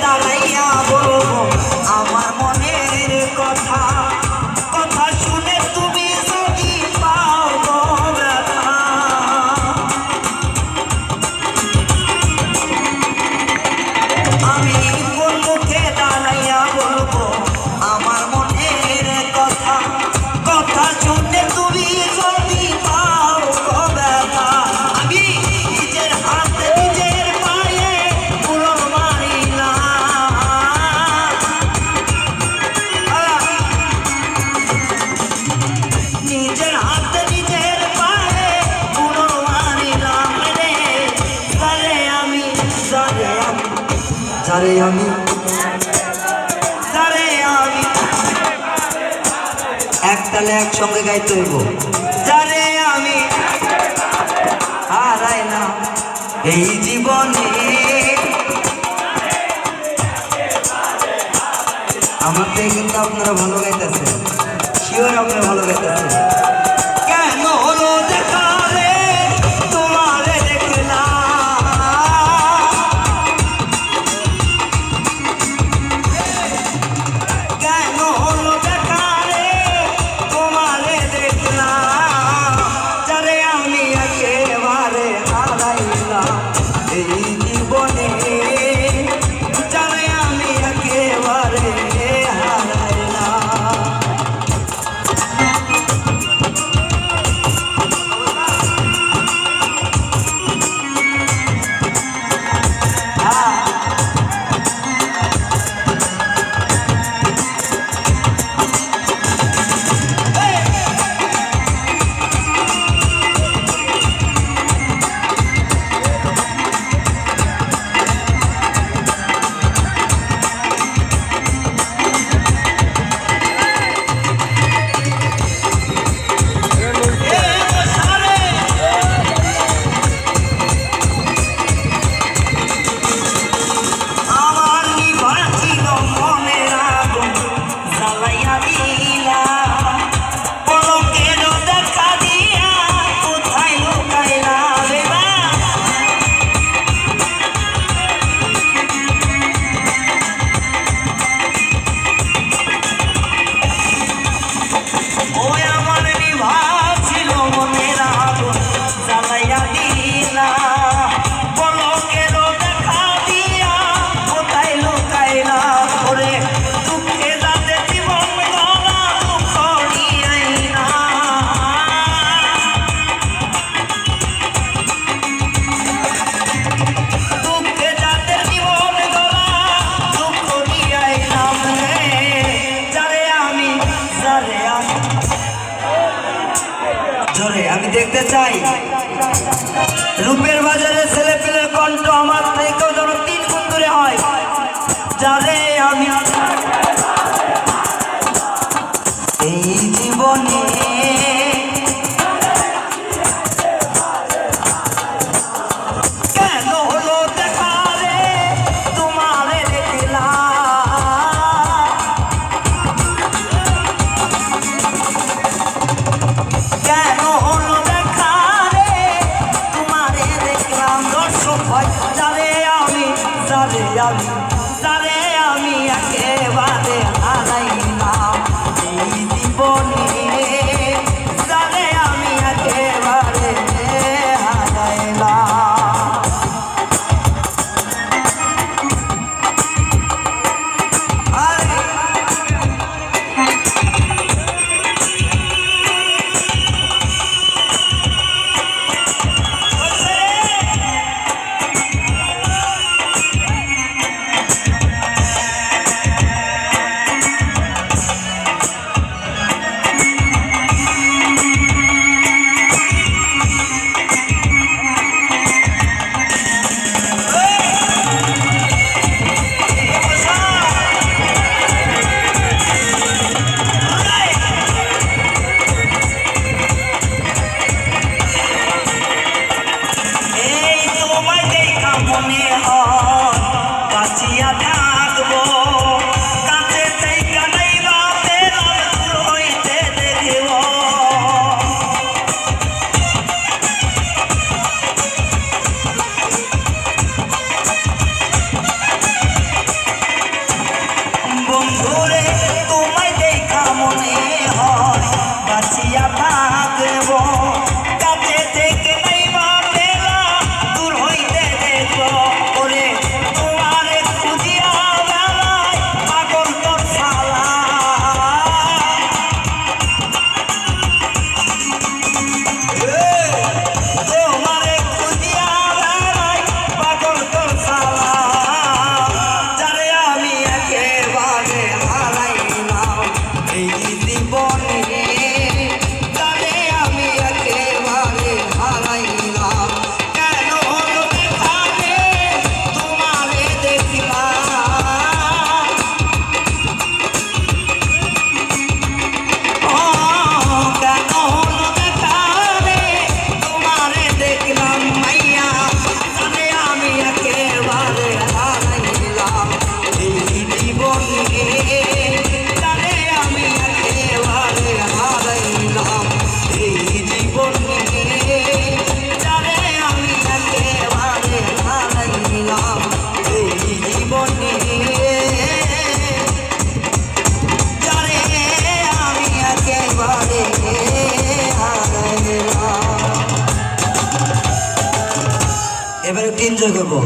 দাঁড়াইয়া বলবো আমার মনের কথা, কথা শুনে তুমি যদি পাও গো ব্যথা। আমি কোন মুখে দাঁড়াইয়া বলবো আমার মনের কথা, কথা শুনে তুমি যদি পাও গো ব্যথা। আমি নিজের হাতে নিজের পায়ে কুড়ুল মারিলাম, নিজের হাতে নিজের পায়ে কুড়ুল মারিলাম রে। যারে আমি যারে আমি যারে আমি যারে আমি একতালে একসঙ্গে গাইতে হইব। যারে আমি হারাই না এই জীবনে, আমার থেকে কিন্তু আপনারা ভালো গাইতেছেন, শিওর আপনারা ভালো গাইতেছেন। কেন হলো দেখা রে তোমারে দেখলাম, কেন হলো দেখা রে তোমারে দেখলাম। যারে আমি একেবারে হারাইলাম এই জীবনে, যারে আমি একেবারে হারাইলাম। আমার নিবাচিত মনের আগুন জ্বালাইয়া দিলা, পলকের দেখা দিয়া কোথায় লুকাইলা রে বা। ওই আমার নিবাচিত মনের আগুন জ্বালাইয়া দিলা, পলকের দেখা দিয়া কোথায় লুকাইলা ওরে। দুঃখে যাতে জীবন গলা দুঃখ নিয়াই না, দুঃখে যাতে জীবন গলা দুঃখ নিয়াই নাম রে। যারে আমি যারে আমি জোরে আমি দেখতে চাই রূপের বাজারে ছেলে পেলের কণ্ঠ আমার থেকেও যেন 3 গুণ ধরে হয়। যারে আমি এই জীবনে, কেন হলো দেখা রে তোমারে দেখলাম, কেন হলো দেখা রে তোমারে দেখলাম। দর্শক হয় যারে আমি যারে আমি যারে আমি এনজয় করবো।